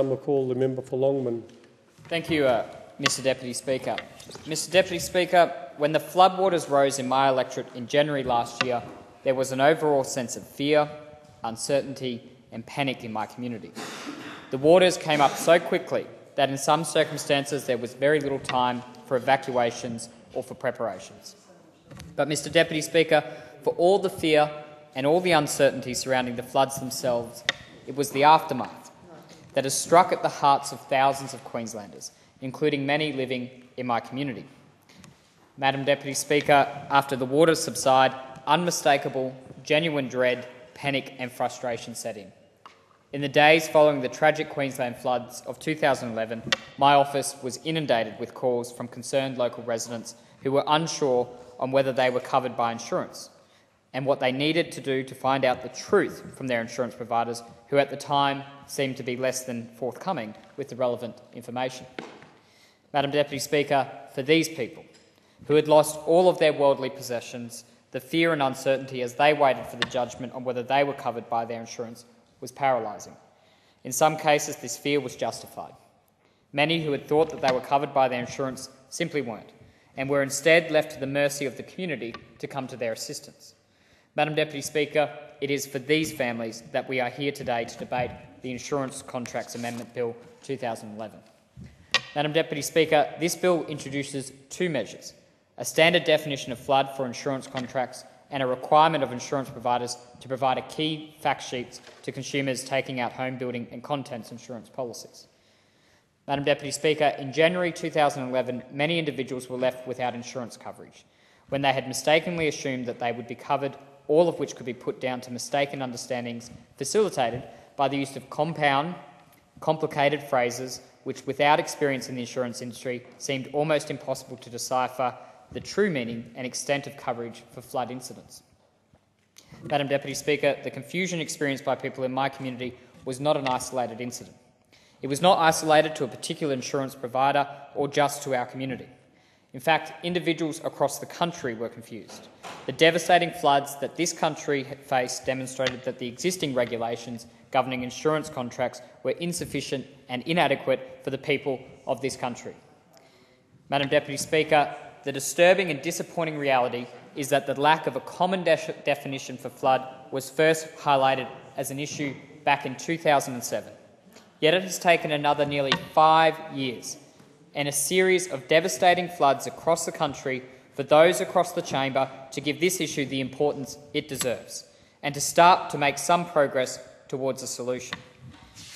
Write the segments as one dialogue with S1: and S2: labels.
S1: We'll call the member for Longman.
S2: Thank you, Mr Deputy Speaker. Mr Deputy Speaker, when the floodwaters rose in my electorate in January last year, there was an overall sense of fear, uncertainty and panic in my community. The waters came up so quickly that in some circumstances there was very little time for evacuations or for preparations. But, Mr Deputy Speaker, for all the fear and all the uncertainty surrounding the floods themselves, it was the aftermath that has struck at the hearts of thousands of Queenslanders, including many living in my community. Madam Deputy Speaker, after the waters subside, unmistakable, genuine dread, panic and frustration set in. In the days following the tragic Queensland floods of 2011, my office was inundated with calls from concerned local residents who were unsure on whether they were covered by insurance and what they needed to do to find out the truth from their insurance providers, who at the time seemed to be less than forthcoming with the relevant information. Madam Deputy Speaker, for these people, who had lost all of their worldly possessions, the fear and uncertainty as they waited for the judgment on whether they were covered by their insurance was paralysing. In some cases, this fear was justified. Many who had thought that they were covered by their insurance simply weren't, and were instead left to the mercy of the community to come to their assistance. Madam Deputy Speaker, it is for these families that we are here today to debate the Insurance Contracts Amendment Bill 2011. Madam Deputy Speaker, this bill introduces two measures: a standard definition of flood for insurance contracts and a requirement of insurance providers to provide a key fact sheets to consumers taking out home building and contents insurance policies. Madam Deputy Speaker, in January 2011, many individuals were left without insurance coverage when they had mistakenly assumed that they would be covered, all of which could be put down to mistaken understandings facilitated by the use of complicated phrases which, without experience in the insurance industry, seemed almost impossible to decipher the true meaning and extent of coverage for flood incidents. Madam Deputy Speaker, the confusion experienced by people in my community was not an isolated incident. It was not isolated to a particular insurance provider or just to our community. In fact, individuals across the country were confused. The devastating floods that this country had faced demonstrated that the existing regulations governing insurance contracts were insufficient and inadequate for the people of this country. Madam Deputy Speaker, the disturbing and disappointing reality is that the lack of a common definition for flood was first highlighted as an issue back in 2007. Yet it has taken another nearly 5 years and a series of devastating floods across the country for those across the chamber to give this issue the importance it deserves and to start to make some progress towards a solution.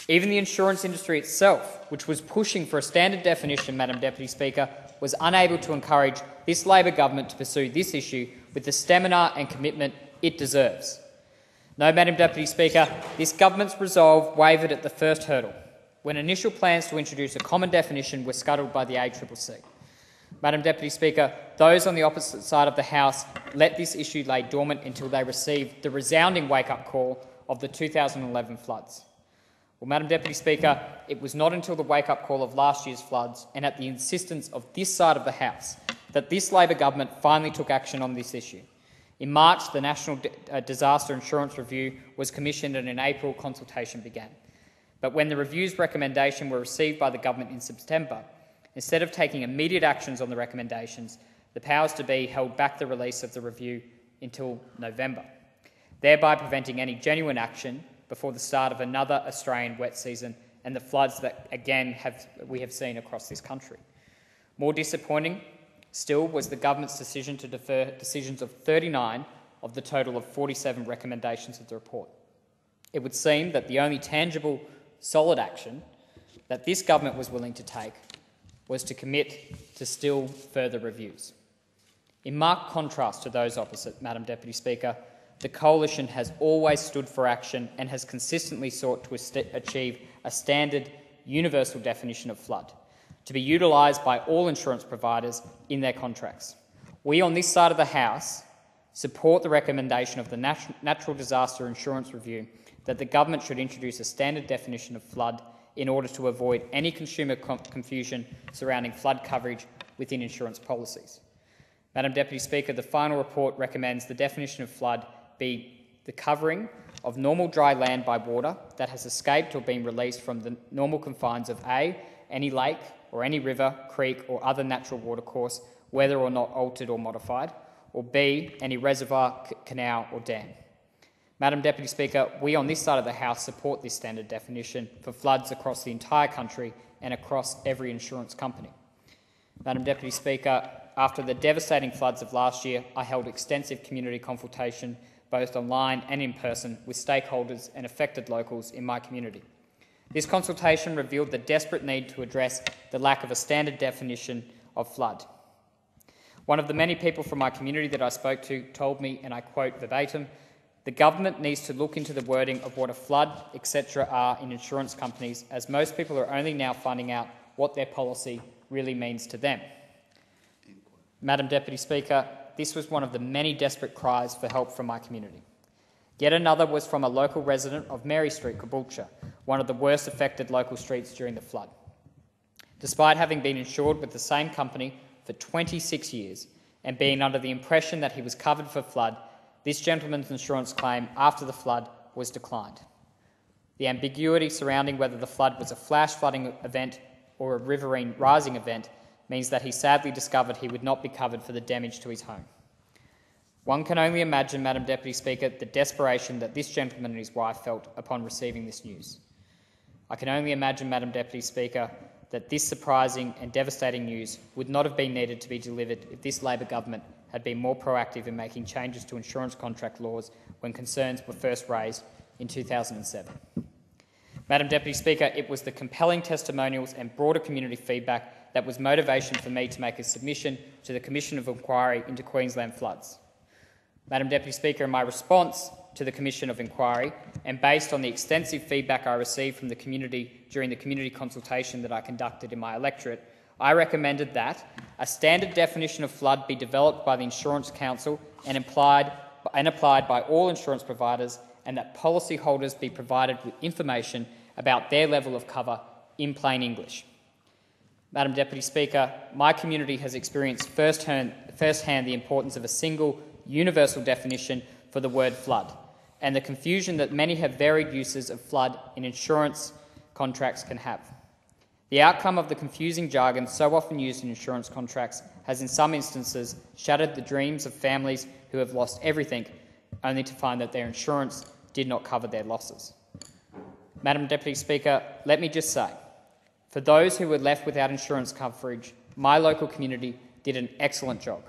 S2: Even the insurance industry itself, which was pushing for a standard definition, Madam Deputy Speaker, was unable to encourage this Labor government to pursue this issue with the stamina and commitment it deserves. No, Madam Deputy Speaker, this government's resolve wavered at the first hurdle, when initial plans to introduce a common definition were scuttled by the ACCC. Madam Deputy Speaker, those on the opposite side of the House let this issue lay dormant until they received the resounding wake-up call of the 2011 floods. Well, Madam Deputy Speaker, it was not until the wake-up call of last year's floods and at the insistence of this side of the House that this Labor government finally took action on this issue. In March, the National Disaster Insurance Review was commissioned and in April, consultation began. But when the review's recommendation were received by the government in September, instead of taking immediate actions on the recommendations, the powers to be held back the release of the review until November, thereby preventing any genuine action before the start of another Australian wet season and the floods that, again, we have seen across this country. More disappointing still was the government's decision to defer decisions of 39 of the total of 47 recommendations of the report. It would seem that the only tangible, solid action that this government was willing to take was to commit to still further reviews. In marked contrast to those opposite, Madam Deputy Speaker, the Coalition has always stood for action and has consistently sought to achieve a standard, universal definition of flood, to be utilised by all insurance providers in their contracts. We on this side of the House support the recommendation of the Natural Disaster Insurance Review that the government should introduce a standard definition of flood in order to avoid any consumer confusion surrounding flood coverage within insurance policies. Madam Deputy Speaker, the final report recommends the definition of flood be the covering of normal dry land by water that has escaped or been released from the normal confines of A, any lake or any river, creek or other natural watercourse, whether or not altered or modified, or B, any reservoir, canal or dam. Madam Deputy Speaker, we on this side of the House support this standard definition for floods across the entire country and across every insurance company. Madam Deputy Speaker, after the devastating floods of last year, I held extensive community consultation, both online and in person, with stakeholders and affected locals in my community. This consultation revealed the desperate need to address the lack of a standard definition of flood. One of the many people from my community that I spoke to told me, and I quote verbatim, "The government needs to look into the wording of what a flood, etc. are in insurance companies, as most people are only now finding out what their policy really means to them." Madam Deputy Speaker, this was one of the many desperate cries for help from my community. Yet another was from a local resident of Mary Street, Caboolture, one of the worst affected local streets during the flood. Despite having been insured with the same company for 26 years and being under the impression that he was covered for flood, this gentleman's insurance claim after the flood was declined. The ambiguity surrounding whether the flood was a flash flooding event or a riverine rising event means that he sadly discovered he would not be covered for the damage to his home. One can only imagine, Madam Deputy Speaker, the desperation that this gentleman and his wife felt upon receiving this news. I can only imagine, Madam Deputy Speaker, that this surprising and devastating news would not have been needed to be delivered if this Labor government had been more proactive in making changes to insurance contract laws when concerns were first raised in 2007. Madam Deputy Speaker, it was the compelling testimonials and broader community feedback that was motivation for me to make a submission to the Commission of Inquiry into Queensland floods. Madam Deputy Speaker, in my response to the Commission of Inquiry, and based on the extensive feedback I received from the community during the community consultation that I conducted in my electorate, I recommended that a standard definition of flood be developed by the Insurance Council and applied by all insurance providers, and that policyholders be provided with information about their level of cover in plain English. Madam Deputy Speaker, my community has experienced firsthand the importance of a single, universal definition for the word flood, and the confusion that many have varied uses of flood in insurance contracts can have. The outcome of the confusing jargon so often used in insurance contracts has in some instances shattered the dreams of families who have lost everything only to find that their insurance did not cover their losses. Madam Deputy Speaker, let me just say, for those who were left without insurance coverage, my local community did an excellent job,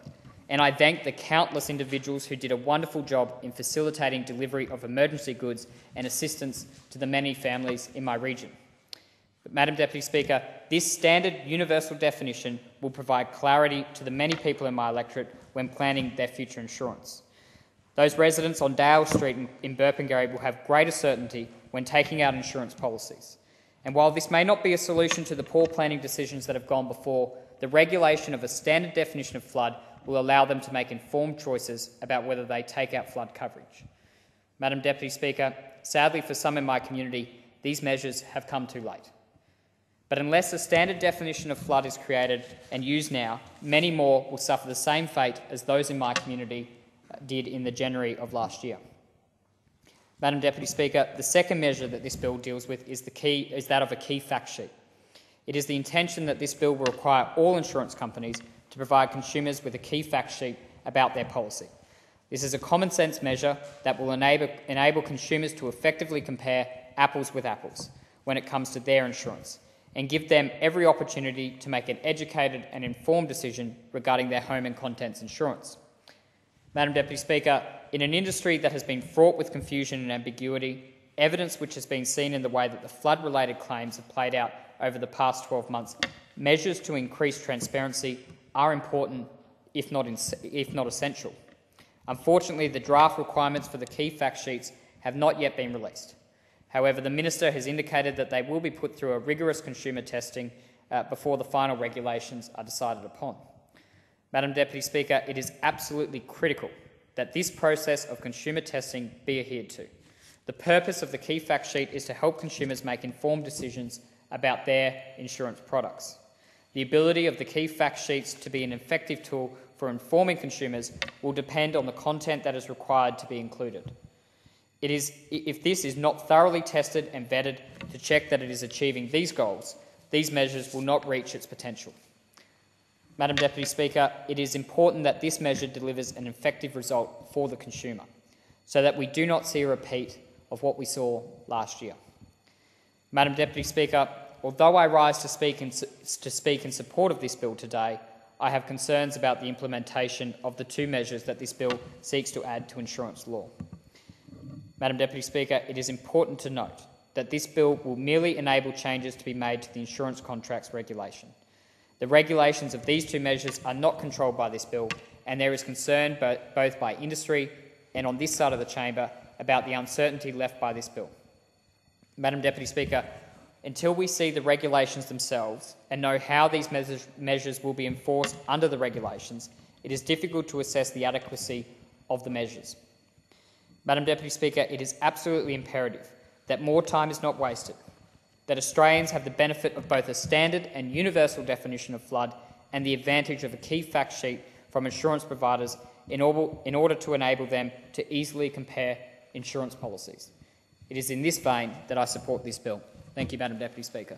S2: and I thank the countless individuals who did a wonderful job in facilitating delivery of emergency goods and assistance to the many families in my region. But, Madam Deputy Speaker, this standard universal definition will provide clarity to the many people in my electorate when planning their future insurance. Those residents on Dale Street in Burpengary will have greater certainty when taking out insurance policies. And while this may not be a solution to the poor planning decisions that have gone before, the regulation of a standard definition of flood will allow them to make informed choices about whether they take out flood coverage. Madam Deputy Speaker, sadly for some in my community, these measures have come too late. But unless a standard definition of flood is created and used now, many more will suffer the same fate as those in my community did in the January of last year. Madam Deputy Speaker, the second measure that this bill deals with is that of a key fact sheet. It is the intention that this bill will require all insurance companies to provide consumers with a key fact sheet about their policy. This is a common sense measure that will enable consumers to effectively compare apples with apples when it comes to their insurance, and give them every opportunity to make an educated and informed decision regarding their home and contents insurance. Madam Deputy Speaker, in an industry that has been fraught with confusion and ambiguity, evidence which has been seen in the way that the flood-related claims have played out over the past 12 months, measures to increase transparency are important, if not essential. Unfortunately, the draft requirements for the key fact sheets have not yet been released. However, the Minister has indicated that they will be put through a rigorous consumer testing before the final regulations are decided upon. Madam Deputy Speaker, it is absolutely critical that this process of consumer testing be adhered to. The purpose of the key fact sheet is to help consumers make informed decisions about their insurance products. The ability of the key fact sheets to be an effective tool for informing consumers will depend on the content that is required to be included. If this is not thoroughly tested and vetted to check that it is achieving these goals, these measures will not reach its potential. Madam Deputy Speaker, it is important that this measure delivers an effective result for the consumer, so that we do not see a repeat of what we saw last year. Madam Deputy Speaker, although I rise to speak in support of this bill today, I have concerns about the implementation of the two measures that this bill seeks to add to insurance law. Madam Deputy Speaker, it is important to note that this bill will merely enable changes to be made to the insurance contracts regulation. The regulations of these two measures are not controlled by this bill, and there is concern both by industry and on this side of the chamber about the uncertainty left by this bill. Madam Deputy Speaker, until we see the regulations themselves and know how these measures will be enforced under the regulations, it is difficult to assess the adequacy of the measures. Madam Deputy Speaker, it is absolutely imperative that more time is not wasted, that Australians have the benefit of both a standard and universal definition of flood and the advantage of a key fact sheet from insurance providers in order to enable them to easily compare insurance policies. It is in this vein that I support this bill. Thank you, Madam Deputy Speaker.